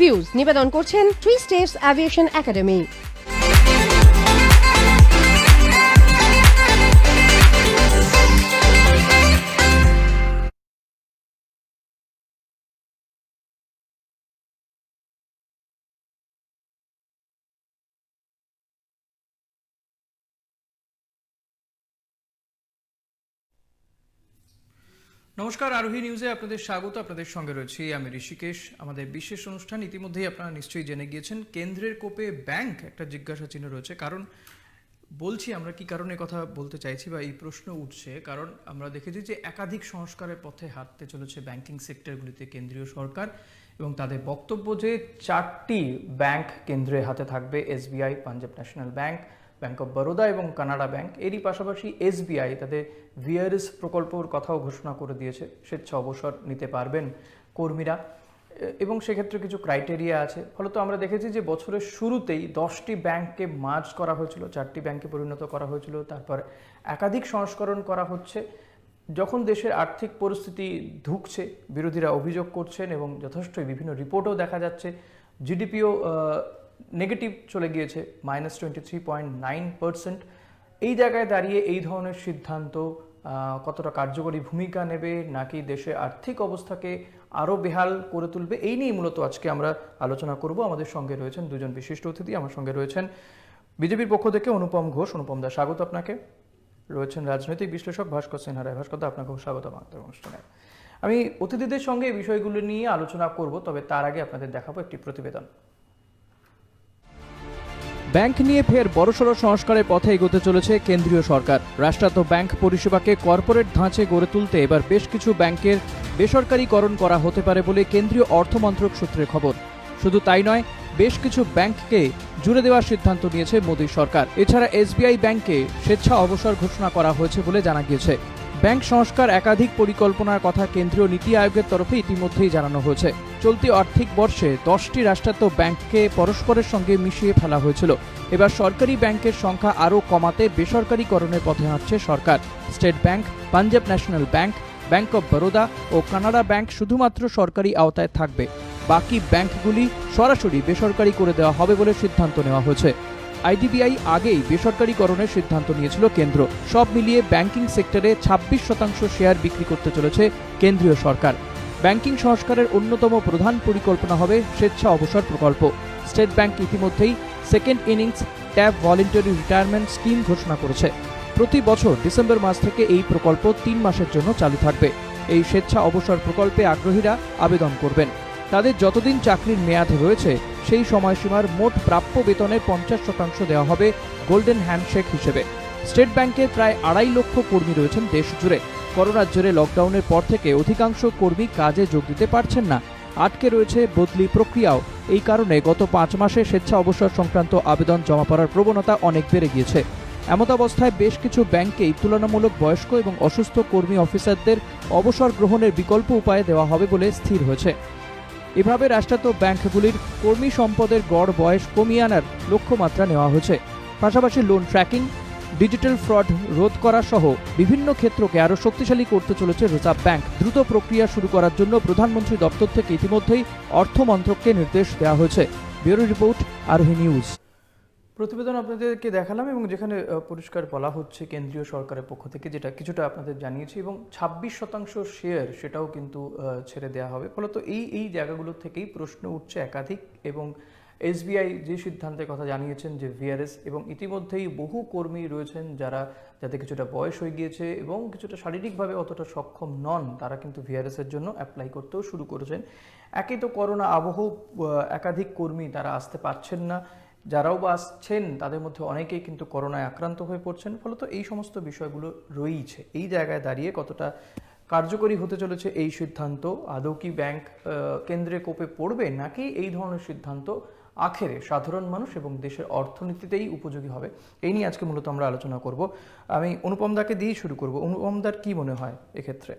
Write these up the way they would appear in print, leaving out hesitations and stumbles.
Views নিবেদন করছেন 3 steps aviation academy. নমস্কার, আরোহী নিউজে আপনাদের স্বাগত। আপনাদের সঙ্গে রয়েছি আমি ঋষিকেশ। আমাদের বিশেষ অনুষ্ঠান ইতিমধ্যেই আপনারা নিশ্চয়ই জেনে গিয়েছেন। কেন্দ্রের কোপে ব্যাংক, একটা জিজ্ঞাসা চিহ্ন রয়েছে। কারণ বলছি আমরা কি কারণে কথা বলতে চাইছি বা এই প্রশ্ন উঠছে, কারণ আমরা দেখেছি যে একাধিক সংস্কারের পথে হাঁটতে চলেছে ব্যাংকিং সেক্টরগুলিতে কেন্দ্রীয় সরকার, এবং তাদের বক্তব্য যে 4টি ব্যাংক কেন্দ্রের হাতে থাকবে: SBI, Punjab national bank, bank of Baroda এবং কানাডা ব্যাংক। এরই পাশাপাশি এসবিআই তাদের ভিআরএস প্রকল্পর কথাও ঘোষণা করে দিয়েছে। স্বেচ্ছা অবসর নিতে পারবেন কর্মীরা, এবং সেক্ষেত্রে কিছু ক্রাইটেরিয়া আছে। ফলত আমরা দেখেছি যে বছরের শুরুতেই 10টি ব্যাংককে মার্জ করা হয়েছিল, 4টি ব্যাংকে পরিণত করা হয়েছিল। তারপর একাধিক সংস্করণ করা হচ্ছে। যখন দেশের আর্থিক পরিস্থিতি ধুঁকছে, বিরোধীরা অভিযোগ করছেন, এবং যথেষ্টই বিভিন্ন রিপোর্টও দেখা যাচ্ছে জিডিপিও নেগেটিভ চলে গিয়েছে, -23.9%। এই জায়গায় দাঁড়িয়ে এই ধরনের সিদ্ধান্ত কতটা কার্যকরী ভূমিকা নেবে, নাকি দেশের আর্থিক অবস্থাকে আরও বেহাল করে তুলবে, এই নিয়ে মূলত আজকে আমরা আলোচনা করব। আমাদের সঙ্গে রয়েছেন দুজন বিশিষ্ট অতিথি। আমার সঙ্গে রয়েছেন বিজেপির পক্ষ থেকে অনুপম ঘোষ। অনুপম দা, স্বাগত আপনাকে। রয়েছেন রাজনৈতিক বিশ্লেষক ভাস্কর সিনহা রায়। ভাস্কর দা, আপনাকেও স্বাগত আমাদের অনুষ্ঠানে। আমি অতিথিদের সঙ্গে এই বিষয়গুলো নিয়ে আলোচনা করব, তবে তার আগে আপনাদের দেখাবো একটি প্রতিবেদন। ব্যাংক নিয়ে ফের বড়সড় সংস্কারের পথে এগোতে চলেছে কেন্দ্রীয় সরকার। রাষ্ট্রায়ত্ত ব্যাংক পরিষেবাকে কর্পোরেট ধাঁচে গড়ে তুলতে এবার বেশ কিছু ব্যাংকের বেসরকারীকরণ করা হতে পারে বলে কেন্দ্রীয় অর্থমন্ত্রক সূত্রে খবর। শুধু তাই নয়, বেশ কিছু ব্যাংককে জুড়ে দেওয়ার সিদ্ধান্ত নিয়েছে মোদী সরকার। এছাড়া এসবিআই ব্যাংকে স্বেচ্ছা অবসর ঘোষণা করা হয়েছে বলে জানা গিয়েছে। ব্যাংক সংস্কার একাধিক পরিকল্পনার কথা কেন্দ্রীয় নীতি আয়োগের তরফে ইতিমধ্যেই জানানো হয়েছে। চলতি আর্থিক বর্ষে 10টি রাষ্ট্রায়ত্ত ব্যাংককে পরস্পরের সঙ্গে মিশিয়ে ফেলা হয়েছিল। এবার সরকারি ব্যাংকের সংখ্যা আরও কমাতে বেসরকারীকরণের পথে হাঁটছে সরকার। State bank, Punjab national bank, bank of Baroda ও কানাডা ব্যাংক শুধুমাত্র সরকারি আওতায় থাকবে। বাকি ব্যাংকগুলি সরাসরি বেসরকারি করে দেওয়া হবে বলে সিদ্ধান্ত নেওয়া হয়েছে। আইডিবিআই আগেই বেসরকারীকরণের সিদ্ধান্ত নিয়েছিল কেন্দ্র। সব মিলিয়ে ব্যাংকিং সেক্টরে 26% শেয়ার বিক্রি করতে চলেছে কেন্দ্রীয় সরকার। ব্যাংকিং সংস্কারের অন্যতম প্রধান পরিকল্পনা হবে স্বেচ্ছা অবসর প্রকল্প। স্টেট ব্যাংক ইতিমধ্যেই second innings tab voluntary retirement scheme ঘোষণা করেছে। প্রতি বছর ডিসেম্বর মাস থেকে এই প্রকল্প 3 মাসের জন্য চালু থাকবে। এই স্বেচ্ছা অবসর প্রকল্পে আগ্রহীরা আবেদন করবেন। তাদের যতদিন চাকরির মেয়াদ রয়েছে সেই সময়সীমার মোট প্রাপ্য বেতনের 50% দেওয়া হবে গোল্ডেন হ্যান্ডশেক হিসেবে। স্টেট ব্যাংকের প্রায় 2.5 লক্ষ কর্মী রয়েছেন দেশ জুড়ে। করোনার জেরে লকডাউনের পর থেকে অধিকাংশ কর্মী কাজে যোগ দিতে পারছেন না। আটকে রয়েছে বদলি প্রক্রিয়াও। এই কারণে গত 5 মাসে স্বেচ্ছা অবসর সংক্রান্ত আবেদন জমা পড়ার প্রবণতা অনেক বেড়ে গিয়েছে। এমতাবস্থায় বেশ কিছু ব্যাংকেই তুলনামূলক বয়স্ক এবং অসুস্থ কর্মী অফিসারদের অবসর গ্রহণের বিকল্প উপায় দেওয়া হবে বলে স্থির হয়েছে। এভাবে রাষ্ট্রায়ত্ত ব্যাংকগুলির কর্মী সম্পদের গড় বয়স কমিয়ে আনার লক্ষ্যমাত্রা নেওয়া হয়েছে। পাশাপাশি লোন ট্র্যাকিং, ডিজিটাল ফ্রড রোধ করা সহ বিভিন্ন ক্ষেত্রকে আরও শক্তিশালী করতে চলেছে রিজার্ভ ব্যাংক। দ্রুত প্রক্রিয়া শুরু করার জন্য প্রধানমন্ত্রী দপ্তর থেকে ইতিমধ্যেই অর্থমন্ত্রককে নির্দেশ দেওয়া হয়েছে। ব্যুরো রিপোর্ট, আরোহী নিউজ। প্রতিবেদন আপনাদেরকে দেখালাম, এবং যেখানে পরিষ্কার বলা হচ্ছে কেন্দ্রীয় সরকারের পক্ষ থেকে, যেটা কিছুটা আপনাদের জানিয়েছি, এবং 26% শেয়ার সেটাও কিন্তু ছেড়ে দেওয়া হবে। ফলত এই জায়গাগুলো থেকেই প্রশ্ন উঠছে একাধিক। এবং এসবিআই যে সিদ্ধান্তের কথা জানিয়েছেন যে ভিআরএস, এবং ইতিমধ্যেই বহু কর্মী রয়েছেন যাদের কিছুটা বয়স হয়ে গিয়েছে এবং কিছুটা শারীরিকভাবে অতটা সক্ষম নন, তারা কিন্তু ভিআরএসের জন্য অ্যাপ্লাই করতেও শুরু করেছেন। একই তো করোনা আবহ, একাধিক কর্মী তারা আসতে পারছেন না। যারাও বা আসছেন তাদের মধ্যে অনেকেই কিন্তু করোনায় আক্রান্ত হয়ে পড়ছেন। ফলত এই সমস্ত বিষয়গুলো রয়েছে। এই জায়গায় দাঁড়িয়ে কতটা কার্যকরী হতে চলেছে এই সিদ্ধান্ত, আদৌ কি ব্যাংক কেন্দ্রে কোপে পড়বে, নাকি এই ধরনের সিদ্ধান্ত আখেরে সাধারণ মানুষ এবং দেশের অর্থনীতিতেই উপযোগী হবে, এই নিয়ে আজকে মূলত আমরা আলোচনা করব। আমি অনুপম দাকে দিয়েই শুরু করব। অনুপম দার কি মনে হয় এক্ষেত্রে?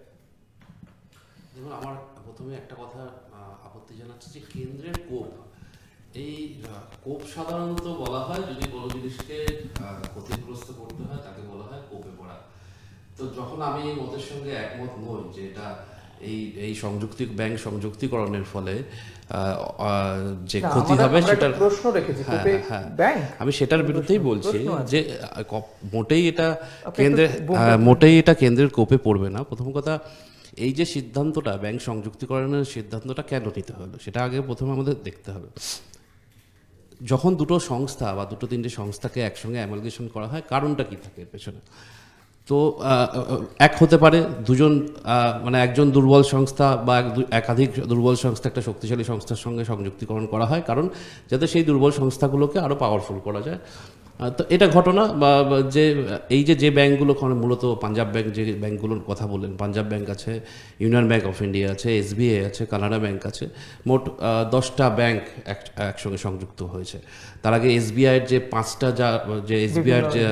দেখুন, আমার প্রথমে একটা কথা আপত্তি জানাচ্ছে যে কেন্দ্রের কোপ, এই কোপ সাধারণত বলা হয় যদি কোনো জিনিসকে ক্ষতিগ্রস্ত করতে হয় তাকে বলা হয় কোপে পড়া। তো যখন আমি মতের সঙ্গে একমত নই যে এটা এই ব্যাংক সংযুক্তিকরণের ফলে যে ক্ষতি হবে সেটার প্রশ্ন রেখেছি, হ্যাঁ, কোপে হ্যাঁ। ব্যাংক আমি সেটার বিরুদ্ধেই বলছি প্রশ্ন আছে। যে মোটেই এটা আপনি কেন্দ্রের একটু বলুন। মোটেই এটা কেন্দ্রের কোপে পড়বে না। প্রথম কথা, এই যে সিদ্ধান্তটা ব্যাংক সংযুক্তিকরণের সিদ্ধান্তটা কেন নিতে হলো সেটা আগে প্রথমে আমাদের দেখতে হবে। যখন দুটো সংস্থা বা দুটো তিনটে সংস্থাকে একসঙ্গে অ্যামালগেশন করা হয়, কারণটা কি থাকে এর পেছনে? তো এক হতে পারে দুজন, মানে একজন দুর্বল সংস্থা বা একাধিক দুর্বল সংস্থা একটা শক্তিশালী সংস্থার সঙ্গে সংযুক্তিকরণ করা হয়, কারণ যাতে সেই দুর্বল সংস্থাগুলোকে আরও পাওয়ারফুল করা যায়। তো এটা ঘটনা বা যে এই যে ব্যাঙ্কগুলো মূলত পাঞ্জাব ব্যাংক, যে ব্যাঙ্কগুলোর কথা বললেন, পাঞ্জাব ব্যাংক আছে, ইউনিয়ন ব্যাংক অফ ইন্ডিয়া আছে, SBI আছে, কানাডা ব্যাংক আছে, মোট 10টা ব্যাংক একসঙ্গে সংযুক্ত হয়েছে। তার আগে SBI-এর যে 5টা যে SBI-এর যে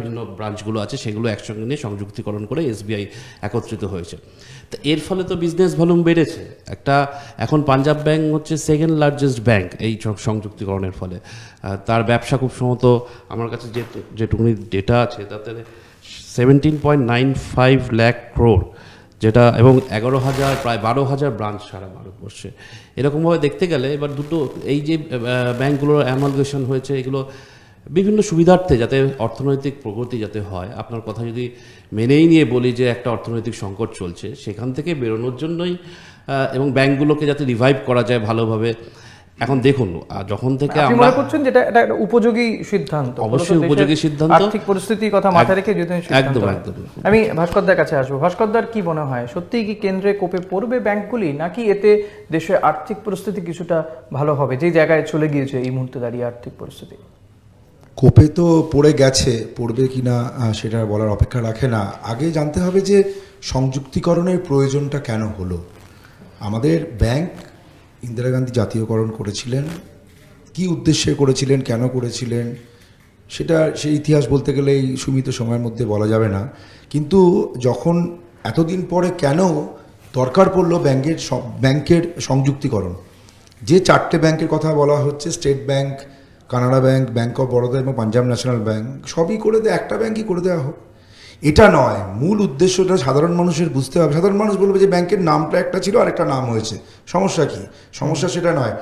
বিভিন্ন ব্রাঞ্চগুলো আছে সেগুলো একসঙ্গে নিয়ে সংযুক্তিকরণ করে SBI একত্রিত হয়েছে। তো এর ফলে তো বিজনেস ভলিউম বেড়েছে। এখন পাঞ্জাব ব্যাংক হচ্ছে সেকেন্ড লার্জেস্ট ব্যাংক এই সংযুক্তিকরণের ফলে। তার ব্যবসা খুব সম্ভবত আমার কাছে যেটুকুনি ডেটা আছে তাতে 17.95 লাখ ক্রোড়, যেটা এবং 11,000 প্রায় 12,000 ব্রাঞ্চ সারা ভারতবর্ষে। এরকমভাবে দেখতে গেলে এবার এই যে ব্যাংকগুলোর অ্যামালগেশন হয়েছে, এগুলো বিভিন্ন সুবিধার্থে, যাতে অর্থনৈতিক প্রগতি যাতে হয়। আপনার কথা যদি মেনেই নিয়ে বলি যে একটা অর্থনৈতিক সংকট চলছে, সেখান থেকে বেরোনোর জন্যই এবং ব্যাংকগুলোকে যাতে রিভাইভ করা যায় ভালোভাবে। এখন দেখুন, যখন থেকে আপনি আমরা মনে করছেন যেটা এটা একটা উপযোগী সিদ্ধান্ত, অবশ্যই দেশের উপযোগী সিদ্ধান্ত, আর্থিক পরিস্থিতির কথা মাথায় রেখে যদি সিদ্ধান্ত একদম হয়। একদম। আমি ভাস্করদার কাছে আসবো। ভাস্করদার কি মনে হয়, সত্যিই কি কেন্দ্রে কোপে পড়বে ব্যাংকগুলি, নাকি এতে দেশের আর্থিক পরিস্থিতি কিছুটা ভালো হবে, যে জায়গায় চলে গিয়েছে এই মুহূর্তে দাঁড়িয়ে আর্থিক পরিস্থিতি? কোপে তো পড়ে গেছে, পড়বে কি না সেটা বলার অপেক্ষা রাখে না। আগে জানতে হবে যে সংযুক্তিকরণের প্রয়োজনটা কেন হলো। আমাদের ব্যাংক ইন্দিরা গান্ধী জাতীয়করণ করেছিলেন, কি উদ্দেশ্যে করেছিলেন, কেন করেছিলেন, সেই ইতিহাস বলতে গেলে এই সীমিত সময়ের মধ্যে বলা যাবে না। কিন্তু যখন এতদিন পরে কেন দরকার পড়লো ব্যাংকের সংযুক্তিকরণ, যে 4টে ব্যাংকের কথা বলা হচ্ছে, state bank, Canada bank, bank of Baroda এবং পাঞ্জাব ন্যাশনাল ব্যাংক, সবই করে দেয়, একটা ব্যাংকই করে দেওয়া হোক, এটা নয়। মূল উদ্দেশ্যটা সাধারণ মানুষের বুঝতে হবে। সাধারণ মানুষ বলবে যে ব্যাংকের নামটা একটা ছিল আর একটা নাম হয়েছে, সমস্যা কি? সমস্যা সেটা নয়।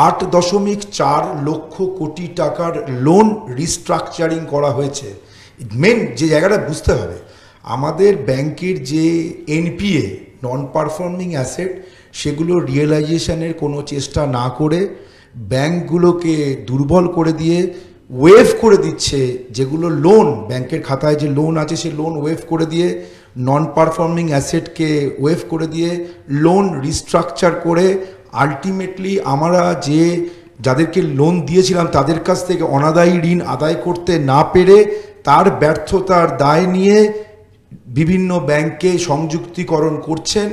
8.4 লক্ষ কোটি টাকার লোন রিস্ট্রাকচারিং করা হয়েছে। মেন যে জায়গাটা বুঝতে হবে, আমাদের ব্যাংকের যে NPA, নন পারফর্মিং অ্যাসেট, সেগুলো রিয়েলাইজেশনের কোনো চেষ্টা না করে ব্যাংকগুলোকে দুর্বল করে দিয়ে ওয়েভ করে দিচ্ছে। যেগুলো লোন, ব্যাংকের খাতায় যে লোন আছে সে লোন ওয়েভ করে দিয়ে, নন পারফর্মিং অ্যাসেটকে ওয়েভ করে দিয়ে লোন রিস্ট্রাকচার করে আলটিমেটলি আমরা যাদেরকে লোন দিয়েছিলাম তাদের কাছ থেকে অনাদায়ী ঋণ আদায় করতে না পেরে তার ব্যর্থতার দায় নিয়ে বিভিন্ন ব্যাংকে সংযুক্তিকরণ করছেন।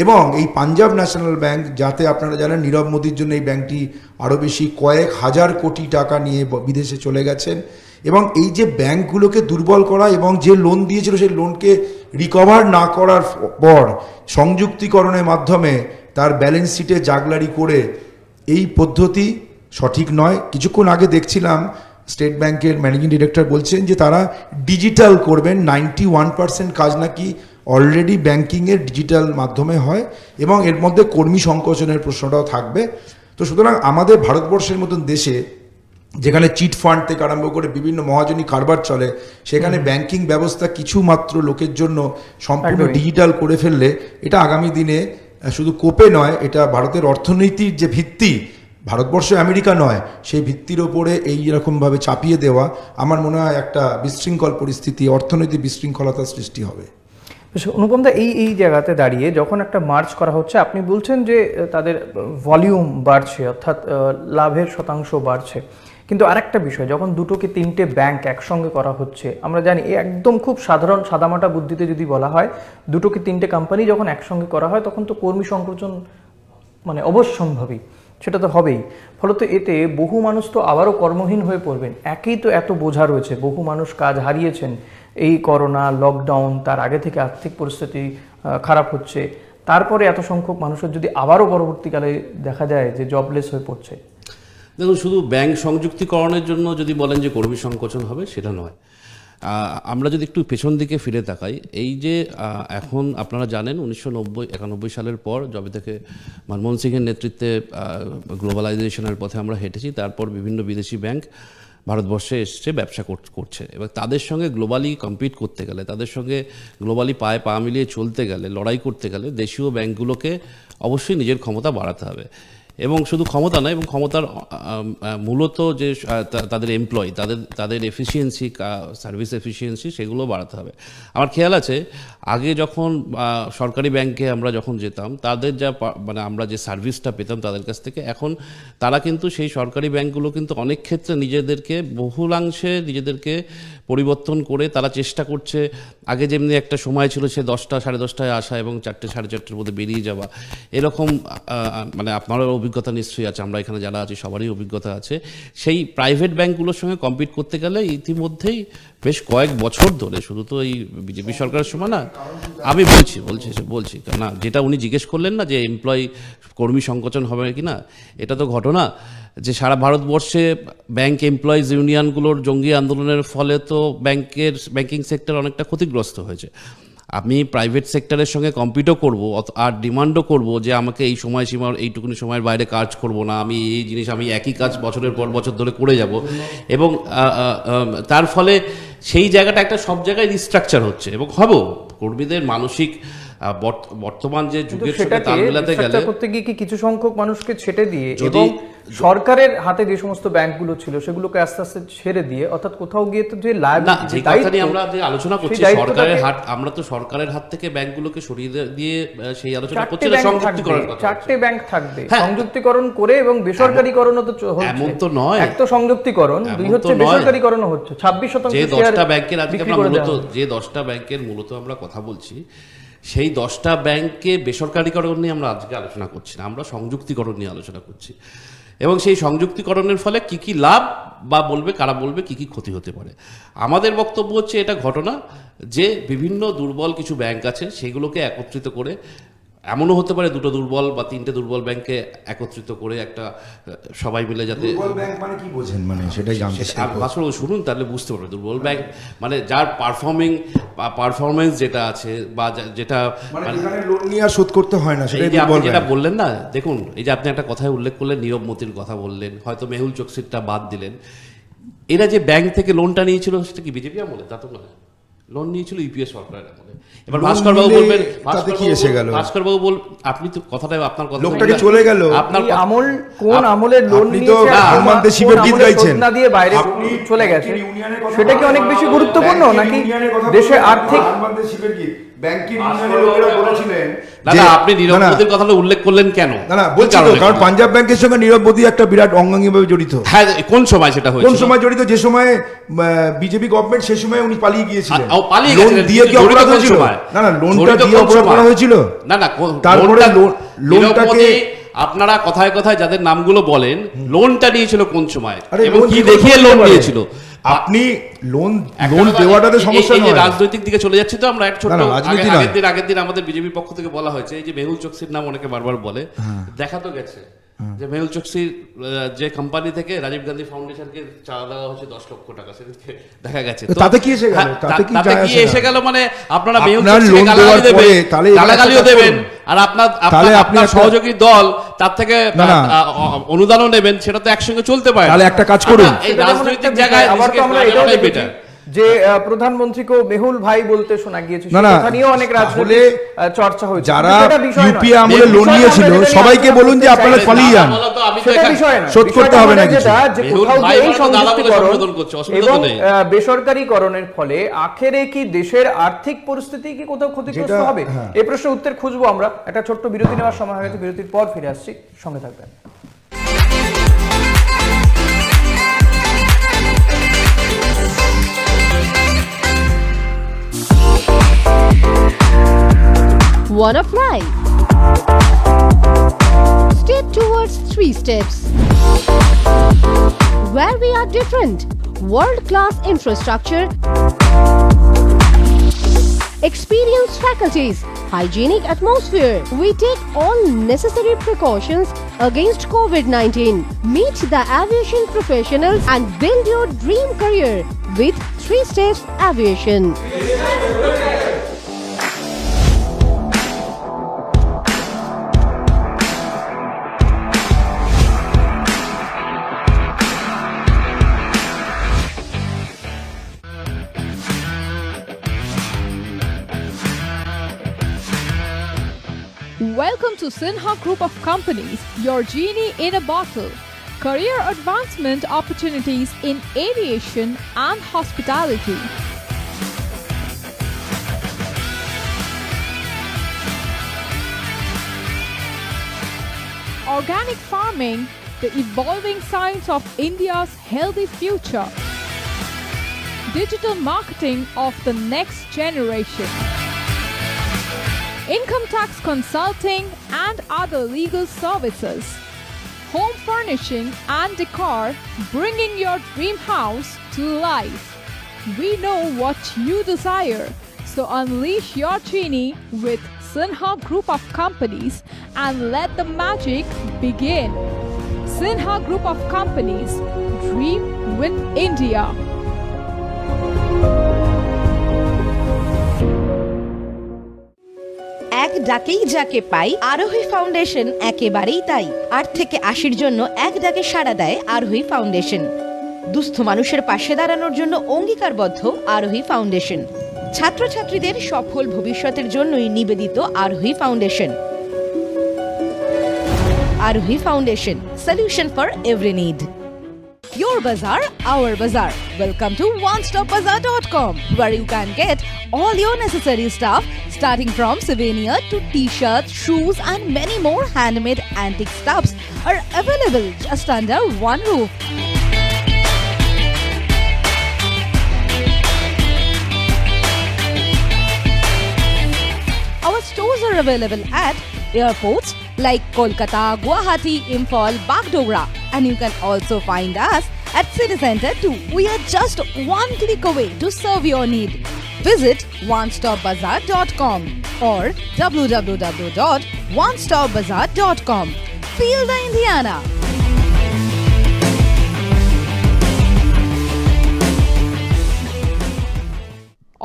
এবং এই পাঞ্জাব ন্যাশনাল ব্যাংক, যাতে আপনারা জানেন নীরব মোদির জন্য এই ব্যাংকটি আরও বেশি কয়েক হাজার কোটি টাকা নিয়ে বিদেশে চলে গেছেন। এবং এই যে ব্যাংকগুলোকে দুর্বল করা এবং যে লোন দিয়েছিল সেই লোনকে রিকভার না করার পর সংযুক্তিকরণের মাধ্যমে তার ব্যালেন্স শিটে জাগলারি করে, এই পদ্ধতি সঠিক নয়। কিছুক্ষণ আগে দেখছিলাম স্টেট ব্যাংকের ম্যানেজিং ডিরেক্টর বলছেন যে তারা ডিজিটাল করবেন, 91% কাজ নাকি অলরেডি ব্যাংকিংয়ের ডিজিটাল মাধ্যমে হয় এবং এর মধ্যে কর্মী সংকোচনের প্রশ্নটাও থাকবে। তো সুতরাং আমাদের ভারতবর্ষের মতন দেশে, যেখানে চিট ফান্ড থেকে আরম্ভ করে বিভিন্ন মহাজনী কারবার চলে, সেখানে ব্যাংকিং ব্যবস্থা কিছু মাত্র লোকের জন্য সম্পূর্ণ ডিজিটাল করে ফেললে এটা আগামী দিনে শুধু কোপে নয়, এটা ভারতের অর্থনীতির যে ভিত্তি, ভারতবর্ষ আমেরিকা নয়, সেই ভিত্তির ওপরে এই রকমভাবে চাপিয়ে দেওয়া, আমার মনে হয় একটা বিশৃঙ্খল পরিস্থিতি, অর্থনৈতিক বিশৃঙ্খলতার সৃষ্টি হবে। অনুপমদা, এই জায়গাতে দাঁড়িয়ে যখন একটা মার্চ করা হচ্ছে, আপনি বলছেন যে তাদের ভলিউম বাড়ছে, অর্থাৎ লাভের শতাংশ বাড়ছে, কিন্তু আরেকটা বিষয়, যখন 2 কি 3টে ব্যাংক একসঙ্গে করা হচ্ছে, আমরা জানি একদম খুব সাধারণ সাদামাটা বুদ্ধিতে যদি বলা হয়, 2 কি 3টে কোম্পানি যখন একসঙ্গে করা হয় তখন তো কর্মী সংকোচন মানে অবশ্যম্ভাবী, সেটা তো হবেই। ফলত এতে বহু মানুষ তো আবারও কর্মহীন হয়ে পড়বেন। একেই তো এত বোঝা রয়েছে, বহু মানুষ কাজ হারিয়েছেন এই করোনা, লকডাউন, তার আগে থেকে আর্থিক পরিস্থিতি খারাপ হচ্ছে, তারপরে এত সংখ্যক মানুষের যদি আবারও পরবর্তীকালে দেখা যায় যে জবলেস হয়ে পড়ছে। দেখুন, শুধু ব্যাংক সংযুক্তিকরণের জন্য যদি বলেন যে কর্মী সংকোচন হবে, সেটা নয়। আমরা যদি একটু পেছন দিকে ফিরে তাকাই, এই যে এখন আপনারা জানেন 1991 সালের পর যবে থেকে মনমোহন সিংয়ের নেতৃত্বে গ্লোবালাইজেশনের পথে আমরা হেঁটেছি, তারপর বিভিন্ন বিদেশি ব্যাংক ভারতবর্ষে এসছে, ব্যবসা করছে, এবং তাদের সঙ্গে গ্লোবালি কম্পিট করতে গেলে, তাদের সঙ্গে গ্লোবালি পায়ে পা মিলিয়ে চলতে গেলে, লড়াই করতে গেলে দেশীয় ব্যাংকগুলোকে অবশ্যই নিজের ক্ষমতা বাড়াতে হবে। এবং শুধু ক্ষমতা নয়, এবং ক্ষমতার মূলত যে তাদের এমপ্লয়ি, তাদের এফিসিয়েন্সি, সার্ভিস এফিসিয়েন্সি, সেগুলো বাড়াতে হবে। আমার খেয়াল আছে আগে যখন সরকারি ব্যাংকে আমরা যখন যেতাম, তাদের যা মানে আমরা যে সার্ভিসটা পেতাম তাদের কাছ থেকে, এখন তারা কিন্তু সেই সরকারি ব্যাংকগুলো কিন্তু অনেক ক্ষেত্রে নিজেদেরকে বহুলাংশে নিজেদেরকে পরিবর্তন করে তারা চেষ্টা করছে। আগে যেমনি একটা সময় ছিল সে 10টা সাড়ে 10টায় আসা এবং 4টে সাড়ে 4টের মধ্যে বেরিয়ে যাওয়া, এরকম মানে আপনারও অভিজ্ঞতা নিশ্চয়ই আছে, আমরা এখানে যারা আছি সবারই অভিজ্ঞতা আছে। সেই প্রাইভেট ব্যাংকগুলোর সঙ্গে কম্পিট করতে গেলে ইতিমধ্যেই বেশ কয়েক বছর ধরে, শুধু তো এই বিজেপি সরকারের সময় না, আমি বলছি না, যেটা উনি জিজ্ঞেস করলেন না যে কর্মী সংকোচন হবে কি না, এটা তো ঘটনা যে সারা ভারতবর্ষে ব্যাংক এমপ্লয়িজ ইউনিয়নগুলোর জঙ্গি আন্দোলনের ফলে তো ব্যাংকিং সেক্টর অনেকটা ক্ষতিগ্রস্ত হয়েছে। আমি প্রাইভেট সেক্টরের সঙ্গে কম্পিটও করব আর ডিমান্ডও করব যে আমাকে এই সময়সীমার এইটুকুনি সময়ের বাইরে কাজ করব না, আমি এই জিনিস আমি একই কাজ বছরের পর বছর ধরে করে যাব, এবং তার ফলে সেই জায়গাটা একটা সব জায়গায় রিস্ট্রাকচার হচ্ছে এবং হবেও। কর্মীদের মানসিক বর্তমান যে যুগের সাথে তাল মেলাতে গেলে করতে গিয়ে কি কিছু সংখ্যক মানুষকে ছেটে দিয়ে এবং সরকারের হাতে যে সমস্ত ব্যাংকগুলো ছিল সেগুলোকে আস্তে আস্তে ছেড়ে দিয়ে, অর্থাৎ কোথাও গিয়ে তো যে লাইবিলিটি আমরা যে আলোচনা করছি সরকারের হাত, আমরা তো সরকারের হাত থেকে ব্যাংকগুলোকে সরিয়ে দিয়ে সেই আলোচনা করছি না, সংযুক্তিকরণ কথা। 4টে ব্যাংক থাকবে, সংযুক্তিকরণ করে, এবং বেসরকারীকরণও তো হচ্ছে। এমন তো নয়, এক তো সংযুক্তিকরণ, দুই হচ্ছে বেসরকারীকরণও হচ্ছে। 26% যে 10টা ব্যাংকের আজকে আমরা মূলত যে 10টা ব্যাংকের মূলত আমরা কথা বলছি, সেই 10টা ব্যাংককে বেসরকারীকরণ নিয়ে আমরা আজকে আলোচনা করছি না, আমরা সংযুক্তিকরণ নিয়ে আলোচনা করছি। এবং সেই সংযুক্তিকরণের ফলে কি কি লাভ বা কারা বলবে কি কি ক্ষতি হতে পারে। আমাদের বক্তব্য হচ্ছে এটা ঘটনা যে বিভিন্ন দুর্বল কিছু ব্যাংক আছে, সেগুলোকে একত্রিত করে, এমনও হতে পারে 2টো দুর্বল বা 3টে দুর্বল ব্যাংককে একত্রিত করে একটা সবাই মিলে যাতে। দুর্বল ব্যাংক মানে কি বোঝেন, মানে সেটাই জানতে চাই। আসলে শুনুন, তাহলে বুঝতে পারবে। দুর্বল ব্যাংক মানে যার পারফরমেন্স যেটা আছে বা যেটা মানে লোন নিয়ে আর শোধ করতে হয় না, সেটাই দুর্বল ব্যাংক। যেটা বললেন না, দেখুন এই যে আপনি একটা কথায় উল্লেখ করলেন, নীরব মোদির কথা বললেন, হয়তো মেহুল চোকসিরটা বাদ দিলেন। এরা যে ব্যাংক থেকে লোনটা নিয়েছিল সেটা কি বিজেপি আমলে? তা তো নয়, লোন নিয়েছিল ইউপিএ সরকারের আমলে। এবার ভাস্করবাবু বলবেন, ভাস্করবাবু বল, আপনি তো কথাটা আপনার কথা লোকটাকে চলে গেল, আপনার আমল কোন আমলে লোন নিয়েছে সম্বন্ধে শিবের গীত গাইছেন না দিয়ে বাইরে চলে গেছে, সেটা কি অনেক বেশি গুরুত্বপূর্ণ নাকি দেশে আর্থিক শিবের গীত? ব্যাংকের ইউনিয়নের লোকেরা বলেছিলেন যে আপনি নীরব মোদির কথাটা উল্লেখ করলেন কেন? না বলছি তো, কারণ পাঞ্জাব ব্যাংকের সঙ্গে নীরব মোদি একটা বিরাট অঙ্গাঙ্গিভাবে জড়িত। হ্যাঁ, কোন সময় সেটা হয়েছিল? কোন সময় জড়িত? যে সময় বিজেপি গভর্নমেন্ট, সেই সময় উনি পালিয়ে গিয়েছিলেন। লোন দিয়ে কি অপরাধ হয়েছিল? না লোনটা দিয়ে অপরাধ করা হয়েছিল। না তারপরে লোনটাকে আপনারা কথায় কথায় যাদের নামগুলো বলেন, লোনটা নিয়েছিল কোন সময় এবং কি দেখিয়ে লোন নিয়েছিল? আপনি লোন দেওয়াটাতে সমস্যা নয়। রাজনৈতিক দিকে চলে যাচ্ছি তো আমরা। এক ছোট আগের দিন আমাদের বিজেপি পক্ষ থেকে বলা হয়েছে, এই যে মেহুল চোকসির নাম অনেকে বারবার বলে, দেখা তো গেছে যে মেহুল চোকসির যে কোম্পানি থেকে রাজীব গান্ধী ফাউন্ডেশনকে চাঁদা দেওয়া হচ্ছে 10 লক্ষ টাকা, সেদিকে দেখা গেছে। তাতে কি এসে গেল? তাতে কি এসে গেল? মানে আপনারা মেহুল চোকসিকে গালাগালিও দেবেন, আর আপনার সহযোগী দল তার থেকে অনুদানও নেবেন, সেটা তো একসঙ্গে চলতে পারে। তাহলে একটা কাজ করুন, এই রাজনৈতিক জায়গায় বেটার। যে প্রধানমন্ত্রীকে মেহুল ভাই বলতে শোনা গিয়েছে, সেটা নিয়েও অনেক রাজনীতি চর্চা হয়েছে। যারা ইউপিএ আমলে লোন নিয়েছিল সবাইকে বলুন যে আপনারা পালিয়ে যান, শোধ করতে হবে না কিছু। এই সংযুক্তিকরণ এবং বেসরকারীকরণের ফলে আখেরে কি দেশের আর্থিক পরিস্থিতি কি কোথাও ক্ষতিগ্রস্ত হবে? এই প্রশ্নের উত্তর খুঁজবো আমরা। একটা ছোট্ট বিরতি নেওয়ার সময় হয়ে গেছে, বিরতির পর ফিরে আসছি, সঙ্গে থাকবেন। Wanna fly? Step towards 3 steps. Where we are different. World-class infrastructure, experienced faculties, hygienic atmosphere. We take all necessary precautions against COVID-19. Meet the aviation professionals and build your dream career. with 3 States Aviation. Welcome to Sinha Group of Companies, your genie in a bottle. Career advancement opportunities in aviation and hospitality. Organic farming, the evolving science of India's healthy future. Digital marketing of the next generation. Income tax consulting and other legal services. Home furnishing and decor, bringing your dream house to life. We know what you desire, so unleash your genie with Sinha Group of Companies and let the magic begin. Sinha Group of Companies, dream with India. এক ডাকেই যাকে পাই, আরোহী foundation একেবারেই তাই। 8 থেকে 80-র জন্য এক ডাকে সাড়া দেয় আরোহী ফাউন্ডেশন। দুস্থ মানুষের পাশে দাঁড়ানোর জন্য অঙ্গীকারবদ্ধ আরোহী ফাউন্ডেশন। ছাত্রছাত্রীদের সফল ভবিষ্যতের জন্যই নিবেদিত আরোহী ফাউন্ডেশন। আরোহী foundation, solution for every need. Your bazaar, our bazaar. Welcome to onestopbazaar.com, where you can get all your necessary stuff starting from souvenir to t-shirts, shoes and many more handmade antique stuffs are available just under one roof. Our stores are available at airports like Kolkata, Guwahati, Imphal, Bagdogra, and you can also find us at City Center too. We are just one click away to serve your need. Visit onestopbazaar.com or www.onestopbazaar.com. Feel the Indiana.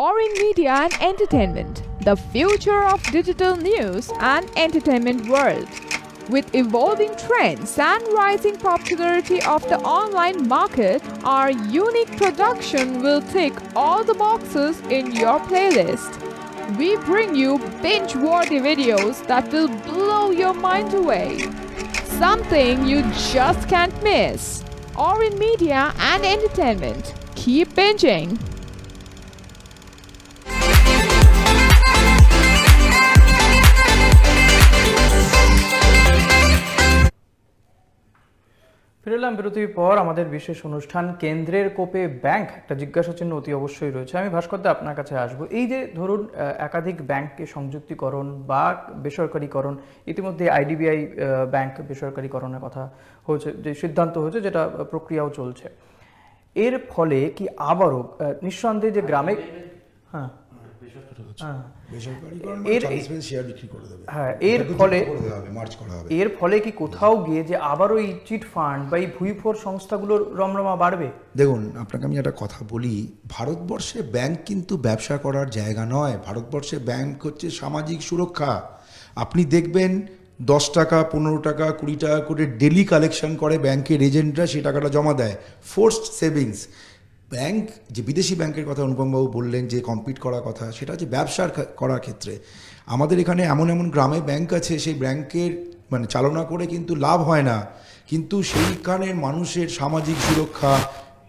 Orin Media and Entertainment, the future of digital news and entertainment world. With evolving trends and rising popularity of the online market, our unique production will tick all the boxes in your playlist. We bring you binge-worthy videos that will blow your mind away. Something you just can't miss. Orin Media and Entertainment. Keep binging. ফিরলাম বিরতির পর আমাদের বিশেষ অনুষ্ঠান কেন্দ্রের কোপে bank, একটা জিজ্ঞাসা চিহ্ন অতি অবশ্যই রয়েছে। আমি ভাস্কর দা আপনার কাছে আসবো। এই যে ধরুন একাধিক ব্যাংককে সংযুক্তিকরণ বা বেসরকারীকরণ, ইতিমধ্যে আইডিবিআই ব্যাংক বেসরকারীকরণের কথা হয়েছে, যে সিদ্ধান্ত হয়েছে, যেটা প্রক্রিয়াও চলছে। এর ফলে কি আবারও নিঃসন্দেহে যে গ্রামে এর ফলে কি কোথাও গিয়ে যে আবারও এই চিট ফান্ড বা এই ভুইফোর সংস্থাগুলোর রমরমা বাড়বে? দেখুন, আপনাকে আমি একটা কথা বলি, ভারতবর্ষে ব্যাংক কিন্তু ব্যবসা করার জায়গা নয়। ভারতবর্ষে ব্যাংক হচ্ছে সামাজিক সুরক্ষা। আপনি দেখবেন 10 টাকা, 15 টাকা, 20 টাকা করে ডেলি কালেকশন করে ব্যাংকের এজেন্টরা, সেই টাকাটা জমা দেয়। Forced savings. ব্যাংক, যে বিদেশি ব্যাংকের কথা অনুপমবাবু বললেন, যে কম্পিট করার কথা, সেটা হচ্ছে ব্যবসার করার ক্ষেত্রে। আমাদের এখানে এমন এমন গ্রামে ব্যাংক আছে, সেই ব্যাংকের মানে চালনা করে কিন্তু লাভ হয় না, কিন্তু সেইখানের মানুষের সামাজিক সুরক্ষা,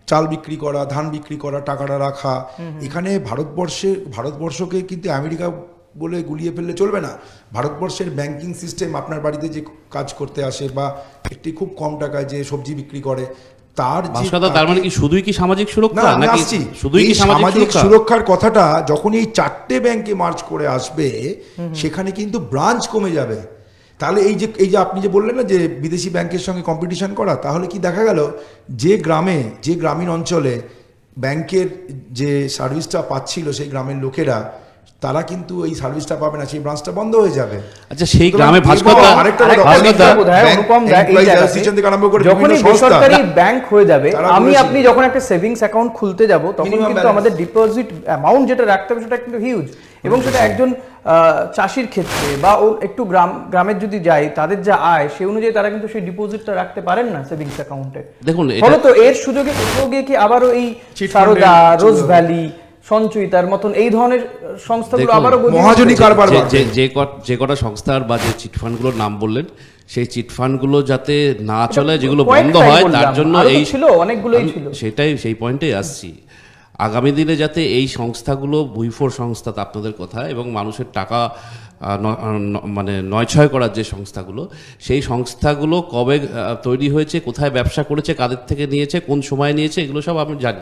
চাল বিক্রি করা, ধান বিক্রি করা, টাকাটা রাখা। এখানে ভারতবর্ষকে কিন্তু আমেরিকা বলে গুলিয়ে ফেললে চলবে না। ভারতবর্ষের ব্যাংকিং সিস্টেম, আপনার বাড়িতে যে কাজ করতে আসে বা একটি খুব কম টাকায় যে সবজি বিক্রি করে, তার মানে কি শুধুই কি সামাজিক সুরক্ষা নাকি শুধুই কি সামাজিক সুরক্ষার কথাটা যখন এই 4টে ব্যাংকে মার্জ করে আসবে, সেখানে কিন্তু ব্রাঞ্চ কমে যাবে। তাহলে এই যে আপনি যে বললেন না যে বিদেশি ব্যাংকের সঙ্গে কম্পিটিশন করা, তাহলে কি দেখা গেল যে গ্রামীণ অঞ্চলে ব্যাংকের যে সার্ভিসটা পাচ্ছিল সেই গ্রামের লোকেরা, তারা কিন্তু এই সার্ভিসটা পাবে না, সেই ব্রাঞ্চটা বন্ধ হয়ে যাবে। আচ্ছা, সেই গ্রামে ভাস্করদা আরেকটা আরেকটা কথা, বিষয় বোধহয় ব্যাংক অনুপম দা, এই এমপ্লয়িজ জায়গাতে অ্যাসোসিয়েশন থেকে আরম্ভ করে যখনই বিভিন্ন সংস্থা, বেসরকারি ব্যাংক হয়ে যাবে, তারা আমি বলেছিল, আপনি যখন একটা সেভিংস অ্যাকাউন্ট খুলতে যাব তখন Minimum কিন্তু balance। আমাদের ডিপোজিট অ্যামাউন্ট যেটা রাখতে হবে সেটা কিন্তু হিউজ, এবং সেটা একজন চাষির ক্ষেত্রে বা ও একটু গ্রামের যদি যায়, তাদের যা আয় সেই অনুযায়ী তারা কিন্তু সেই ডিপোজিটটা রাখতে পারেন না সেভিংস অ্যাকাউন্টে। দেখুন, ফলে তো এর সুযোগে কোথাও গিয়ে কি আবারও এই Chit fund সারদা, এর রোজ ভ্যালি, সঞ্চয়িতার মতন এই ধরনের সংস্থাগুলো দেখুন, আবারও গজিয়ে মহাজনী উঠবে। কারবার যে- বাড়বে। যে কটা সংস্থার বা যে চিটফান্ডগুলোর নাম বললেন, সেই চিটফান্ডগুলো যাতে না চলে, যেগুলো বন্ধ কয়েকটাই হয়, বললাম, তার জন্য আরো তো এই ছিল, অনেকগুলোই আমি ছিল। সেই পয়েন্টেই আসছি। আগামী দিনে যাতে এই সংস্থাগুলো ভুইফোর সংস্থা, তা আপনাদের কথা, এবং মানুষের টাকা মানে নয়ছয় করার যে সংস্থাগুলো, সেই সংস্থাগুলো কবে তৈরি হয়েছে, কোথায় ব্যবসা করেছে, কাদের থেকে নিয়েছে, কোন সময় নিয়েছে, এগুলো সব আমি জানি।